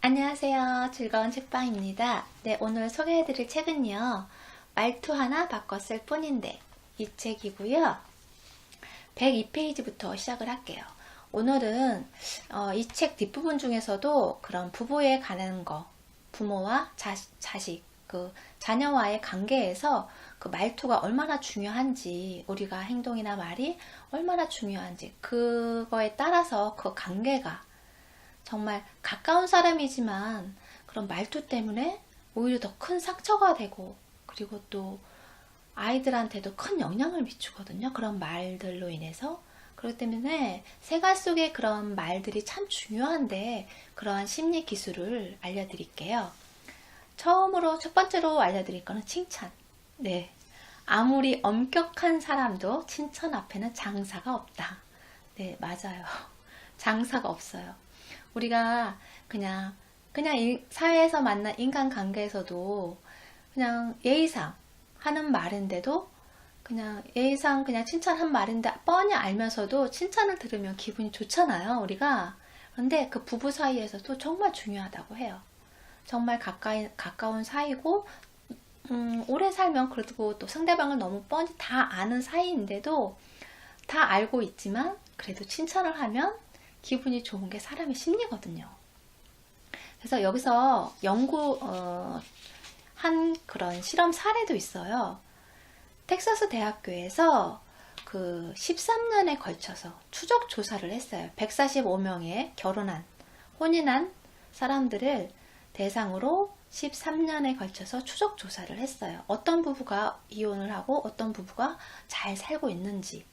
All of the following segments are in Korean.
안녕하세요. 즐거운 책방입니다. 네, 오늘 소개해드릴 책은요. 말투 하나 바꿨을 뿐인데 이 책이고요. 102페이지부터 시작을 할게요. 오늘은 이 책 뒷부분 중에서도 그런 부부에 관한 거, 부모와 자식, 그 자녀와의 관계에서 그 말투가 얼마나 중요한지, 우리가 행동이나 말이 얼마나 중요한지, 그거에 따라서 그 관계가 정말 가까운 사람이지만 그런 말투 때문에 오히려 더 큰 상처가 되고, 그리고 또 아이들한테도 큰 영향을 미치거든요. 그런 말들로 인해서. 그렇기 때문에 생활 속의 그런 말들이 참 중요한데, 그러한 심리 기술을 알려드릴게요. 처음으로 첫 번째로 알려드릴 거는 칭찬. 네. 아무리 엄격한 사람도 칭찬 앞에는 장사가 없다. 네, 맞아요. 장사가 없어요. 우리가 그냥 사회에서 만난 인간관계에서도 그냥 예의상 하는 말인데도, 그냥 예의상 그냥 칭찬한 말인데 뻔히 알면서도 칭찬을 들으면 기분이 좋잖아요, 우리가. 그런데 그 부부 사이에서도 정말 중요하다고 해요. 정말 가까운 사이고, 오래 살면 그래도 또 상대방을 너무 뻔히 다 아는 사이인데도, 다 알고 있지만 그래도 칭찬을 하면 기분이 좋은 게 사람의 심리거든요. 그래서 여기서 한 그런 실험 사례도 있어요. 텍사스 대학교에서 그 13년에 걸쳐서 추적 조사를 했어요. 145명의 혼인한 사람들을 대상으로 13년에 걸쳐서 추적 조사를 했어요. 어떤 부부가 이혼을 하고 어떤 부부가 잘 살고 있는지.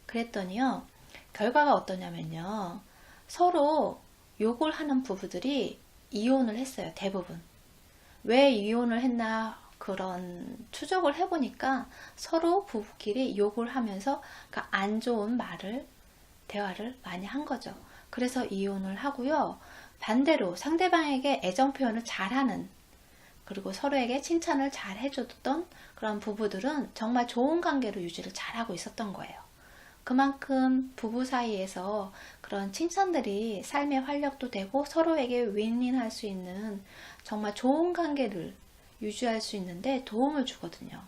그랬더니요, 결과가 어떠냐면요, 서로 욕을 하는 부부들이 이혼을 했어요. 대부분. 왜 이혼을 했나 그런 추적을 해보니까 서로 부부끼리 욕을 하면서 안 좋은 대화를 많이 한 거죠. 그래서 이혼을 하고요. 반대로 상대방에게 애정 표현을 잘하는, 그리고 서로에게 칭찬을 잘 해줬던 그런 부부들은 정말 좋은 관계로 유지를 잘하고 있었던 거예요. 그만큼 부부 사이에서 그런 칭찬들이 삶의 활력도 되고 서로에게 윈윈할 수 있는 정말 좋은 관계를 유지할 수 있는데 도움을 주거든요.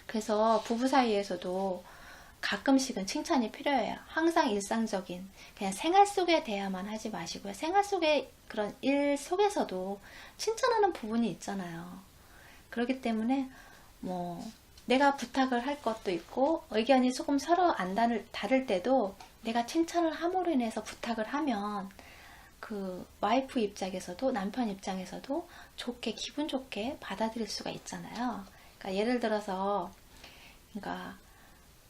그래서 부부 사이에서도 가끔씩은 칭찬이 필요해요. 항상 일상적인 그냥 생활 속에 대화만 하지 마시고요. 생활 속의 그런 일 속에서도 칭찬하는 부분이 있잖아요. 그렇기 때문에 내가 부탁을 할 것도 있고, 의견이 조금 서로 안 다를 때도 내가 칭찬을 함으로 인해서 부탁을 하면 그 와이프 입장에서도 남편 입장에서도 기분 좋게 받아들일 수가 있잖아요. 그러니까 예를 들어서, 그러니까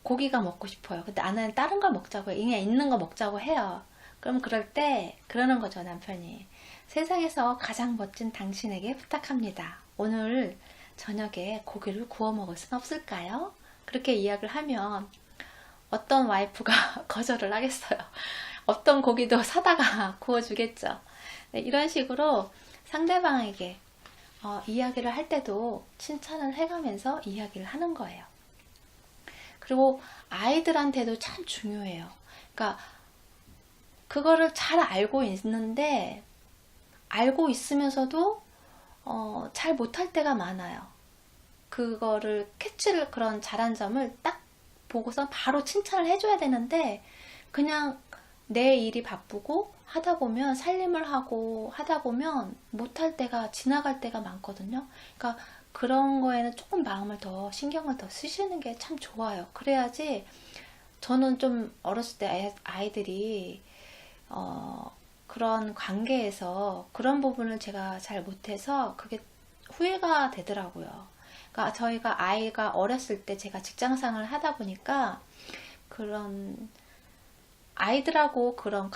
고기가 먹고 싶어요. 근데 나는 다른 걸 먹자고 해요. 그냥 있는 거 먹자고 해요. 그럼 그럴 때 그러는 거죠, 남편이. 세상에서 가장 멋진 당신에게 부탁합니다. 오늘 저녁에 고기를 구워 먹을 순 없을까요? 그렇게 이야기를 하면 어떤 와이프가 거절을 하겠어요. 어떤 고기도 사다가 구워주겠죠. 네, 이런 식으로 상대방에게 이야기를 할 때도 칭찬을 해가면서 이야기를 하는 거예요. 그리고 아이들한테도 참 중요해요. 그러니까 그거를 잘 알고 있는데, 알고 있으면서도 잘 못할 때가 많아요. 그거를 캐치를, 그런 잘한 점을 딱 보고서 바로 칭찬을 해줘야 되는데, 그냥 내 일이 바쁘고 하다 보면, 살림을 하고 하다 보면 못할 때가, 지나갈 때가 많거든요. 그러니까 그런 거에는 조금 신경을 더 쓰시는 게 참 좋아요. 그래야지. 저는 좀 어렸을 때 아이들이 그런 관계에서 그런 부분을 제가 잘 못해서 그게 후회가 되더라고요. 그러니까 저희가 아이가 어렸을 때 제가 직장생활을 하다 보니까 그런 아이들하고 그런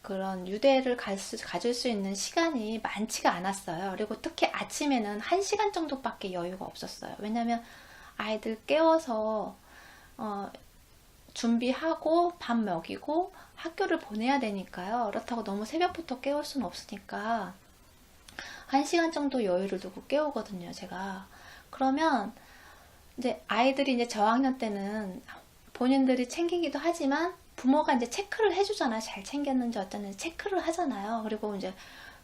그런 유대를 가질 수 있는 시간이 많지가 않았어요. 그리고 특히 아침에는 1시간 정도밖에 여유가 없었어요. 왜냐면 아이들 깨워서 준비하고 밥 먹이고 학교를 보내야 되니까요. 그렇다고 너무 새벽부터 깨울 수는 없으니까 1시간 정도 여유를 두고 깨우거든요, 제가. 그러면 이제 아이들이 이제 저학년 때는 본인들이 챙기기도 하지만 부모가 이제 체크를 해주잖아요. 잘 챙겼는지 어쩌는지 체크를 하잖아요. 그리고 이제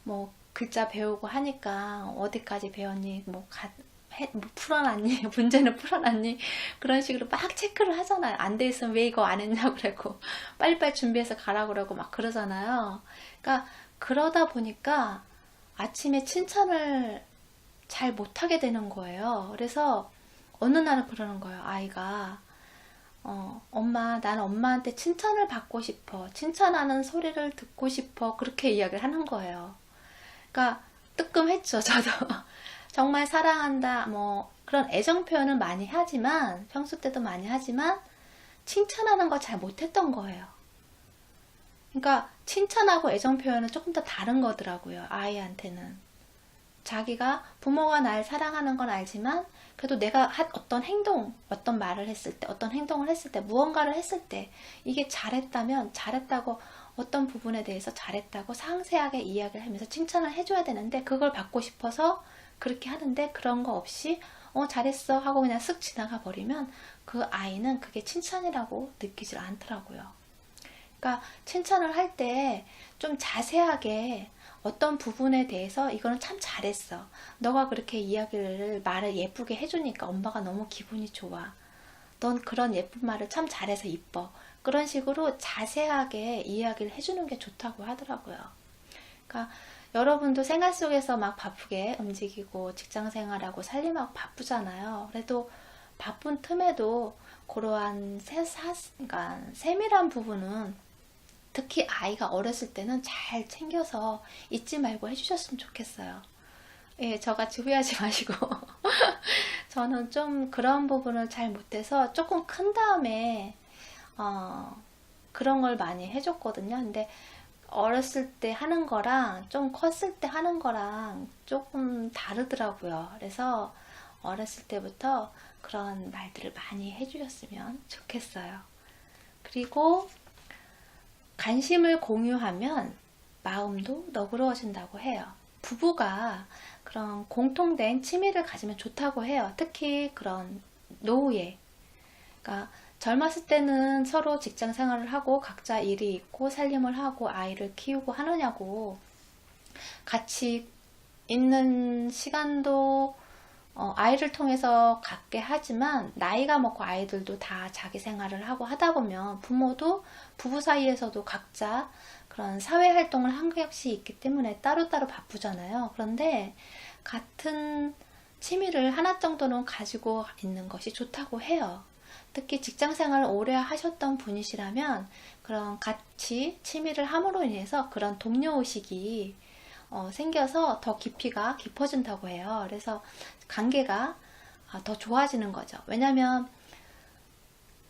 뭐 글자 배우고 하니까 어디까지 배웠니? 뭐 풀어놨니? 문제는 풀어놨니? 그런 식으로 막 체크를 하잖아요. 안 돼 있으면 왜 이거 안 했냐고 그러고 빨리빨리 준비해서 가라고 그러고 막 그러잖아요. 그러니까 그러다 보니까 아침에 칭찬을 잘 못하게 되는 거예요. 그래서 어느 날은 그러는 거예요. 아이가 엄마, 나는 엄마한테 칭찬을 받고 싶어. 칭찬하는 소리를 듣고 싶어. 그렇게 이야기를 하는 거예요. 그러니까 뜨끔했죠, 저도. 정말 사랑한다, 뭐 그런 애정 표현은 많이 하지만 평소 때도 많이 하지만 칭찬하는 거 잘 못했던 거예요. 그러니까 칭찬하고 애정 표현은 조금 더 다른 거더라고요. 아이한테는 자기가 부모가 날 사랑하는 건 알지만 그래도 내가 한 어떤 행동, 어떤 말을 했을 때, 어떤 행동을 했을 때, 무언가를 했을 때 이게 잘했다면 잘했다고 어떤 부분에 대해서 잘했다고 상세하게 이야기를 하면서 칭찬을 해줘야 되는데 그걸 받고 싶어서 그렇게 하는데 그런 거 없이 잘했어 하고 그냥 쓱 지나가 버리면 그 아이는 그게 칭찬이라고 느끼질 않더라고요. 그러니까 칭찬을 할 때 좀 자세하게 어떤 부분에 대해서 이거는 참 잘했어. 너가 그렇게 말을 예쁘게 해주니까 엄마가 너무 기분이 좋아. 넌 그런 예쁜 말을 참 잘해서 이뻐. 그런 식으로 자세하게 이야기를 해주는 게 좋다고 하더라고요. 그러니까 여러분도 생활 속에서 막 바쁘게 움직이고 직장 생활하고 살림하고 바쁘잖아요. 그래도 바쁜 틈에도 그러한 그러니까 세밀한 부분은 특히 아이가 어렸을 때는 잘 챙겨서 잊지 말고 해주셨으면 좋겠어요. 예, 저같이 후회하지 마시고. 저는 좀 그런 부분을 잘 못해서 조금 큰 다음에 그런 걸 많이 해줬거든요. 근데 어렸을 때 하는 거랑 좀 컸을 때 하는 거랑 조금 다르더라고요. 그래서 어렸을 때부터 그런 말들을 많이 해주셨으면 좋겠어요. 그리고 관심을 공유하면 마음도 너그러워진다고 해요. 부부가 그런 공통된 취미를 가지면 좋다고 해요. 특히 그런 노후에. 그러니까 젊었을 때는 서로 직장 생활을 하고 각자 일이 있고 살림을 하고 아이를 키우고 하느냐고 같이 있는 시간도 아이를 통해서 갖게 하지만 나이가 먹고 아이들도 다 자기 생활을 하고 하다 보면 부모도 부부 사이에서도 각자 그런 사회 활동을 한 것이 있기 때문에 따로따로 바쁘잖아요. 그런데 같은 취미를 하나 정도는 가지고 있는 것이 좋다고 해요. 특히 직장 생활을 오래 하셨던 분이시라면 그런 같이 취미를 함으로 인해서 그런 동료의식이 생겨서 더 깊이가 깊어진다고 해요. 그래서 관계가 더 좋아지는 거죠. 왜냐면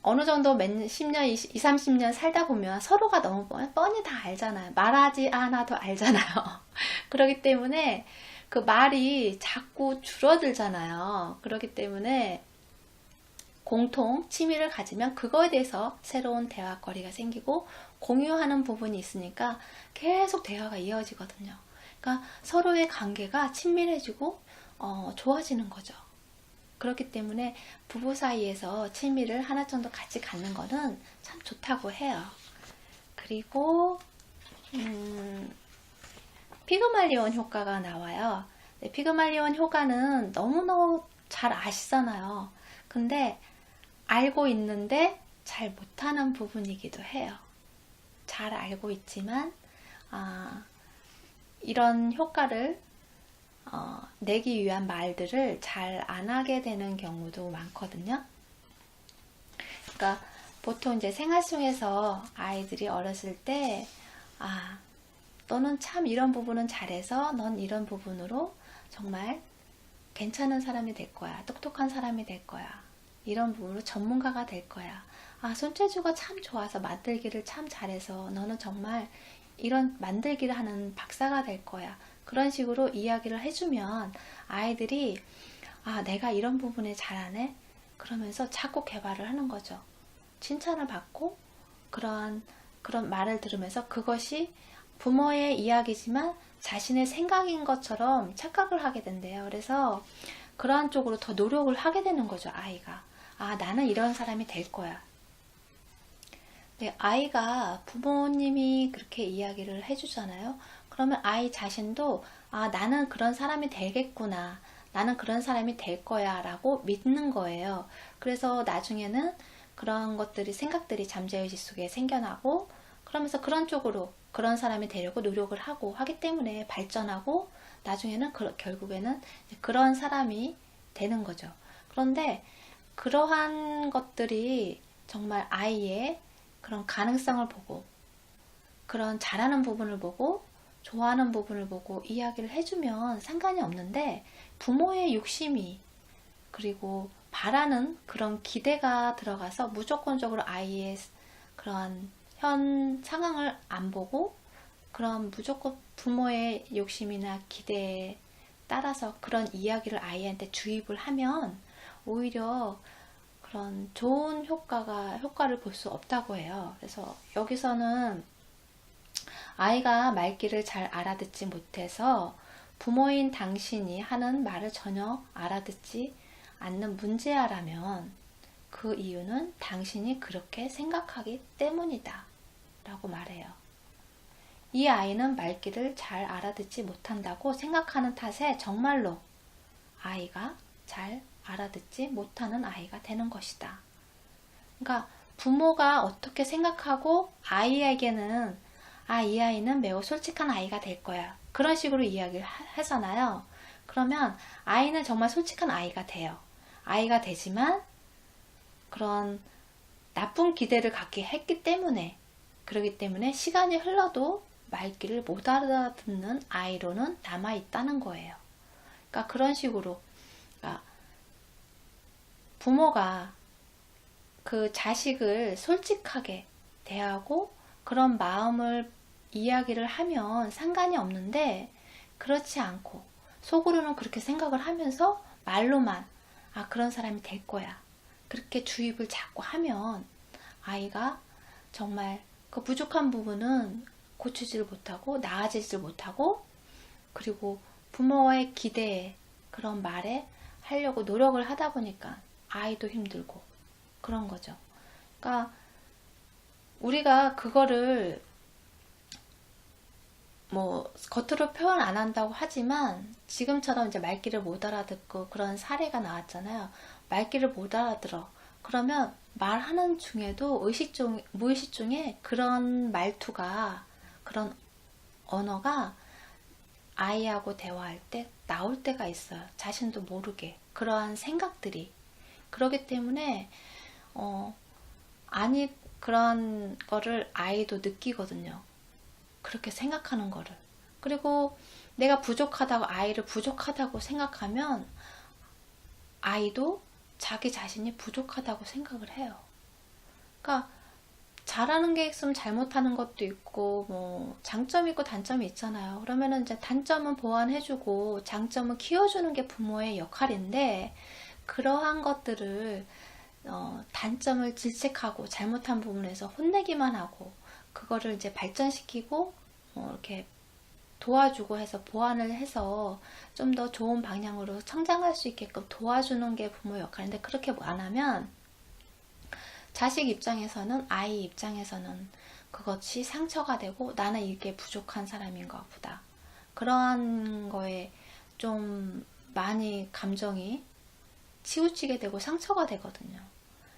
어느 정도 10년, 20, 30년 살다 보면 서로가 너무 뻔히 다 알잖아요. 말하지 않아도 알잖아요. 그렇기 때문에 그 말이 자꾸 줄어들잖아요. 그렇기 때문에 공통 취미를 가지면 그거에 대해서 새로운 대화거리가 생기고 공유하는 부분이 있으니까 계속 대화가 이어지거든요. 그러니까 서로의 관계가 친밀해지고 좋아지는 거죠. 그렇기 때문에 부부 사이에서 취미를 하나 정도 같이 갖는 거는 참 좋다고 해요. 그리고 피그말리온 효과가 나와요. 네, 피그말리온 효과는 너무너무 잘 아시잖아요. 근데 알고 있는데 잘 못하는 부분이기도 해요. 잘 알고 있지만 이런 효과를 내기 위한 말들을 잘 안 하게 되는 경우도 많거든요. 그러니까 보통 이제 생활 속에서 아이들이 어렸을 때 너는 참 이런 부분은 잘해서 넌 이런 부분으로 정말 괜찮은 사람이 될 거야. 똑똑한 사람이 될 거야. 이런 부분으로 전문가가 될 거야. 손재주가 참 좋아서 만들기를 참 잘해서 너는 정말 이런 만들기를 하는 박사가 될 거야. 그런 식으로 이야기를 해주면 아이들이 내가 이런 부분에 잘하네? 그러면서 자꾸 개발을 하는 거죠. 칭찬을 받고 그런 말을 들으면서 그것이 부모의 이야기지만 자신의 생각인 것처럼 착각을 하게 된대요. 그래서 그러한 쪽으로 더 노력을 하게 되는 거죠, 아이가. 나는 이런 사람이 될 거야. 아이가 부모님이 그렇게 이야기를 해주잖아요. 그러면 아이 자신도 아, 나는 그런 사람이 되겠구나. 나는 그런 사람이 될 거야 라고 믿는 거예요. 그래서 나중에는 그런 것들이 생각들이 잠재의식 속에 생겨나고 그러면서 그런 쪽으로 그런 사람이 되려고 노력을 하고 하기 때문에 발전하고 나중에는 결국에는 그런 사람이 되는 거죠. 그런데 그러한 것들이 정말 아이의 그런 가능성을 보고 그런 잘하는 부분을 보고 좋아하는 부분을 보고 이야기를 해주면 상관이 없는데 부모의 욕심이 그리고 바라는 그런 기대가 들어가서 무조건적으로 아이의 그런 현 상황을 안 보고 그런 무조건 부모의 욕심이나 기대에 따라서 그런 이야기를 아이한테 주입을 하면 오히려 그런 좋은 효과를 볼 수 없다고 해요. 그래서 여기서는 아이가 말귀를 잘 알아듣지 못해서 부모인 당신이 하는 말을 전혀 알아듣지 않는 문제야라면 그 이유는 당신이 그렇게 생각하기 때문이다 라고 말해요. 이 아이는 말귀를 잘 알아듣지 못한다고 생각하는 탓에 정말로 아이가 잘 알아듣지 못하는 아이가 되는 것이다. 그러니까 부모가 어떻게 생각하고 아이에게는 아, 이 아이는 매우 솔직한 아이가 될 거야. 그런 식으로 이야기를 하잖아요. 그러면 아이는 정말 솔직한 아이가 돼요. 아이가 되지만 그런 나쁜 기대를 갖게 했기 때문에 그러기 때문에 시간이 흘러도 말귀를 못 알아듣는 아이로는 남아있다는 거예요. 그러니까 그런 식으로 그러니까 부모가 그 자식을 솔직하게 대하고 그런 마음을 이야기를 하면 상관이 없는데 그렇지 않고 속으로는 그렇게 생각을 하면서 말로만 아, 그런 사람이 될 거야. 그렇게 주입을 자꾸 하면 아이가 정말 그 부족한 부분은 고치지를 못하고 나아지지를 못하고 그리고 부모의 기대에 그런 말에 하려고 노력을 하다 보니까 아이도 힘들고 그런 거죠. 그러니까 우리가 그거를 뭐 겉으로 표현 안 한다고 하지만 지금처럼 이제 말귀를 못 알아듣고 그런 사례가 나왔잖아요. 말귀를 못 알아들어. 그러면 말하는 중에도 무의식 중에 그런 말투가 그런 언어가 아이하고 대화할 때 나올 때가 있어요. 자신도 모르게 그러한 생각들이 그러기 때문에 아니 그런 거를 아이도 느끼거든요. 그렇게 생각하는 거를. 그리고 내가 부족하다고 아이를 부족하다고 생각하면 아이도 자기 자신이 부족하다고 생각을 해요. 그러니까 잘하는 게 있으면 잘못하는 것도 있고 뭐 장점이 있고 단점이 있잖아요. 그러면은 이제 단점은 보완해주고 장점은 키워주는 게 부모의 역할인데 그러한 것들을 단점을 질책하고 잘못한 부분에서 혼내기만 하고 그거를 이제 발전시키고 이렇게 도와주고 해서 보완을 해서 좀 더 좋은 방향으로 성장할 수 있게끔 도와주는 게 부모의 역할인데 그렇게 안 하면 자식 입장에서는 아이 입장에서는 그것이 상처가 되고 나는 이게 부족한 사람인가 보다. 그러한 거에 좀 많이 감정이 치우치게 되고 상처가 되거든요.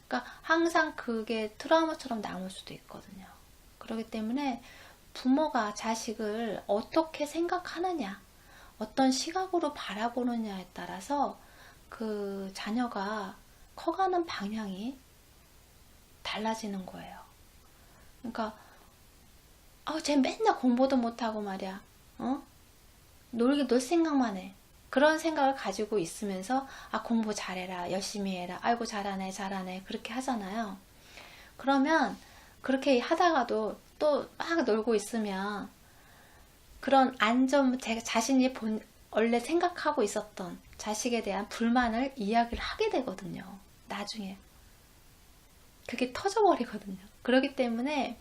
그러니까 항상 그게 트라우마처럼 남을 수도 있거든요. 그렇기 때문에 부모가 자식을 어떻게 생각하느냐, 어떤 시각으로 바라보느냐에 따라서 그 자녀가 커가는 방향이 달라지는 거예요. 그러니까 쟤 맨날 공부도 못하고 말이야. 놀 생각만 해. 그런 생각을 가지고 있으면서 공부 잘해라, 열심히 해라, 아이고 잘하네 그렇게 하잖아요. 그러면 그렇게 하다가도 또 막 놀고 있으면 그런 자신이 원래 생각하고 있었던 자식에 대한 불만을 이야기를 하게 되거든요. 나중에 그게 터져버리거든요. 그렇기 때문에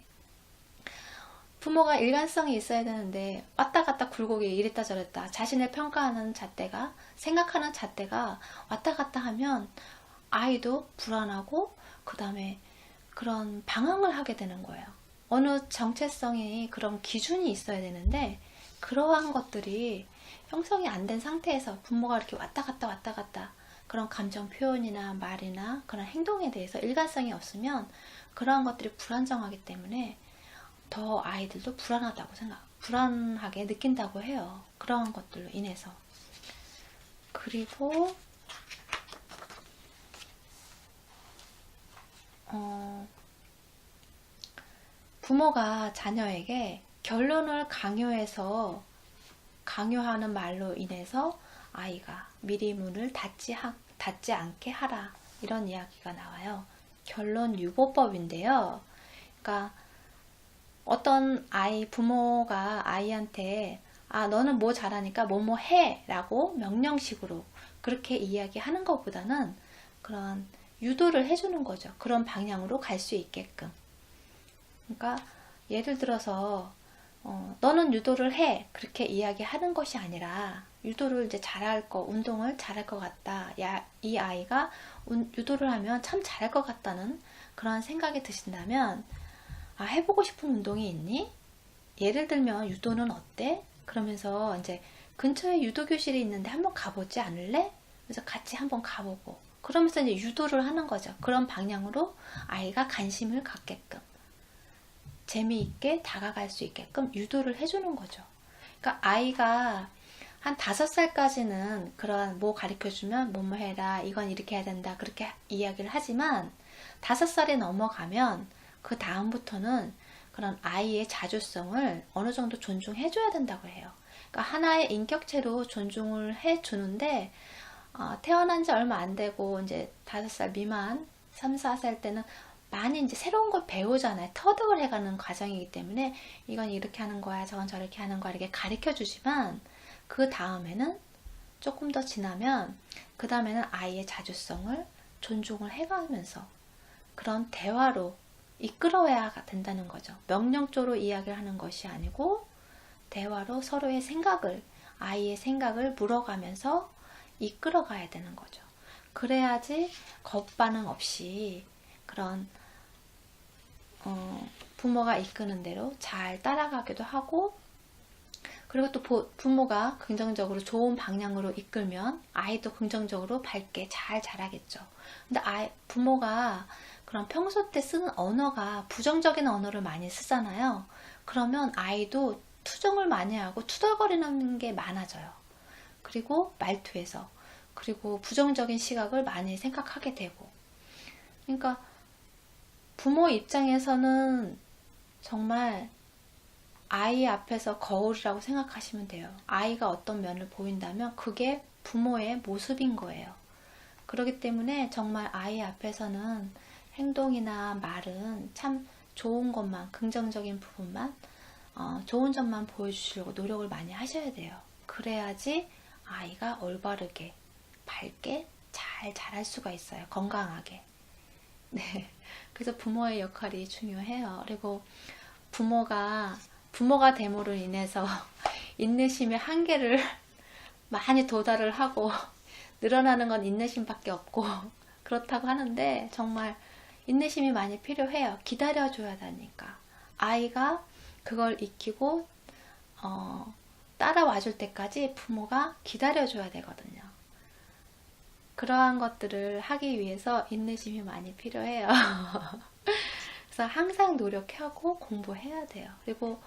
부모가 일관성이 있어야 되는데 왔다 갔다 굴곡이 이랬다 저랬다 자신을 평가하는 잣대가 생각하는 잣대가 왔다 갔다 하면 아이도 불안하고 그 다음에 그런 방황을 하게 되는 거예요. 어느 정체성이 그런 기준이 있어야 되는데 그러한 것들이 형성이 안 된 상태에서 부모가 이렇게 왔다 갔다 그런 감정 표현이나 말이나 그런 행동에 대해서 일관성이 없으면 그러한 것들이 불안정하기 때문에 더 아이들도 불안하게 느낀다고 해요. 그러한 것들로 인해서. 그리고 부모가 자녀에게 결론을 강요하는 말로 인해서 아이가 미리 문을 닫지 않게 하라, 이런 이야기가 나와요. 결론 유보법인데요. 그러니까 어떤 부모가 아이한테 너는 뭐 잘하니까 뭐뭐 해 라고 명령식으로 그렇게 이야기하는 것보다는 그런 유도를 해주는 거죠. 그런 방향으로 갈 수 있게끔. 그러니까 예를 들어서 너는 유도를 해, 그렇게 이야기하는 것이 아니라 유도를 이제 운동을 잘할 것 같다. 이 아이가 유도를 하면 참 잘할 것 같다는 그런 생각이 드신다면 해보고 싶은 운동이 있니? 예를 들면 유도는 어때? 그러면서 이제 근처에 유도 교실이 있는데 한번 가보지 않을래? 그래서 같이 한번 가보고 그러면서 이제 유도를 하는 거죠. 그런 방향으로 아이가 관심을 갖게끔 재미있게 다가갈 수 있게끔 유도를 해주는 거죠. 그러니까 아이가 한 5살까지는 그런 뭐 가르쳐주면 뭐뭐 해라, 이건 이렇게 해야 된다, 그렇게 이야기를 하지만 5살이 넘어가면 그 다음부터는 그런 아이의 자주성을 어느 정도 존중해줘야 된다고 해요. 그러니까 하나의 인격체로 존중을 해주는데 태어난 지 얼마 안 되고 이제 5살 미만, 3, 4살 때는 많이 이제 새로운 걸 배우잖아요. 터득을 해가는 과정이기 때문에 이건 이렇게 하는 거야, 저건 저렇게 하는 거야, 이렇게 가르쳐 주지만 그 다음에는 조금 더 지나면 그 다음에는 아이의 자주성을 존중을 해가면서 그런 대화로 이끌어야 된다는 거죠. 명령조로 이야기를 하는 것이 아니고 대화로 서로의 아이의 생각을 물어가면서 이끌어가야 되는 거죠. 그래야지 겁반응 없이 그런 부모가 이끄는 대로 잘 따라가기도 하고, 그리고 또 부모가 긍정적으로 좋은 방향으로 이끌면 아이도 긍정적으로 밝게 잘 자라겠죠. 근데 부모가 그런 평소 때 쓰는 언어가 부정적인 언어를 많이 쓰잖아요. 그러면 아이도 투정을 많이 하고 투덜거리는 게 많아져요. 그리고 말투에서, 그리고 부정적인 시각을 많이 생각하게 되고. 그러니까 부모 입장에서는 정말 아이 앞에서 거울이라고 생각하시면 돼요. 아이가 어떤 면을 보인다면 그게 부모의 모습인 거예요. 그렇기 때문에 정말 아이 앞에서는 행동이나 말은 참 좋은 것만, 긍정적인 부분만, 좋은 점만 보여주시려고 노력을 많이 하셔야 돼요. 그래야지 아이가 올바르게, 밝게 잘 자랄 수가 있어요. 건강하게. 네. 그래서 부모의 역할이 중요해요. 그리고 부모가 됨으로 인해서 인내심의 한계를 많이 도달을 하고 늘어나는 건 인내심밖에 없고 그렇다고 하는데 정말 인내심이 많이 필요해요. 기다려줘야 되니까. 아이가 그걸 익히고 따라와 줄 때까지 부모가 기다려줘야 되거든요. 그러한 것들을 하기 위해서 인내심이 많이 필요해요. 그래서 항상 노력하고 공부해야 돼요. 그리고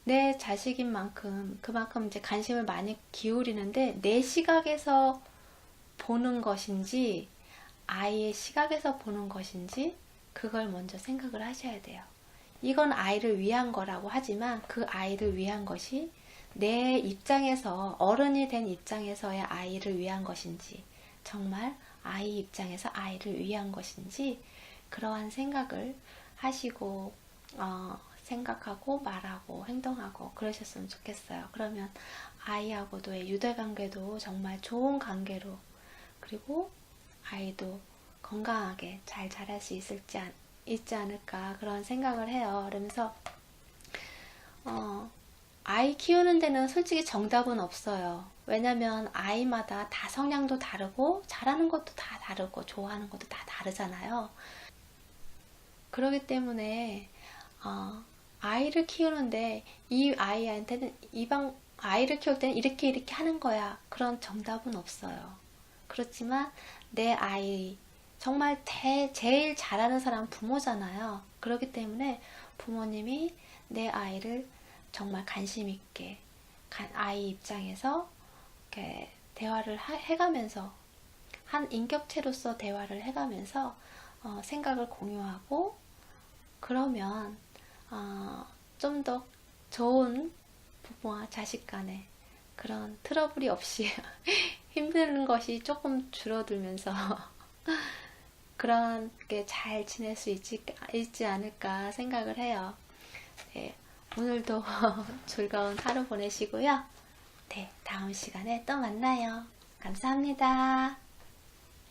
내 자식인 만큼 그만큼 이제 관심을 많이 기울이는데 내 시각에서 보는 것인지 아이의 시각에서 보는 것인지 그걸 먼저 생각을 하셔야 돼요. 이건 아이를 위한 거라고 하지만 그 아이를 위한 것이 내 입장에서, 어른이 된 입장에서의 아이를 위한 것인지, 정말 아이 입장에서 아이를 위한 것인지 그러한 생각을 하시고 생각하고 말하고 행동하고 그러셨으면 좋겠어요. 그러면 아이하고도의 유대관계도 정말 좋은 관계로, 그리고 아이도 건강하게 잘 자랄 수 있지 않을까 그런 생각을 해요. 그러면서 아이 키우는 데는 솔직히 정답은 없어요. 왜냐면 아이마다 다 성향도 다르고 잘하는 것도 다 다르고 좋아하는 것도 다 다르잖아요. 그러기 때문에 아이를 키우는데 이 아이한테는 아이를 키울 때는 이렇게 하는 거야. 그런 정답은 없어요. 그렇지만 내 아이 정말 제일 잘하는 사람은 부모잖아요. 그렇기 때문에 부모님이 내 아이를 정말 관심 있게 아이 입장에서 이렇게 대화를 해가면서 한 인격체로서 대화를 해가면서 생각을 공유하고 그러면 좀 더 좋은 부모와 자식 간에 그런 트러블이 없이 힘든 것이 조금 줄어들면서 그렇게 잘 지낼 수 있지 않을까 생각을 해요. 네, 오늘도 즐거운 하루 보내시고요. 네, 다음 시간에 또 만나요. 감사합니다.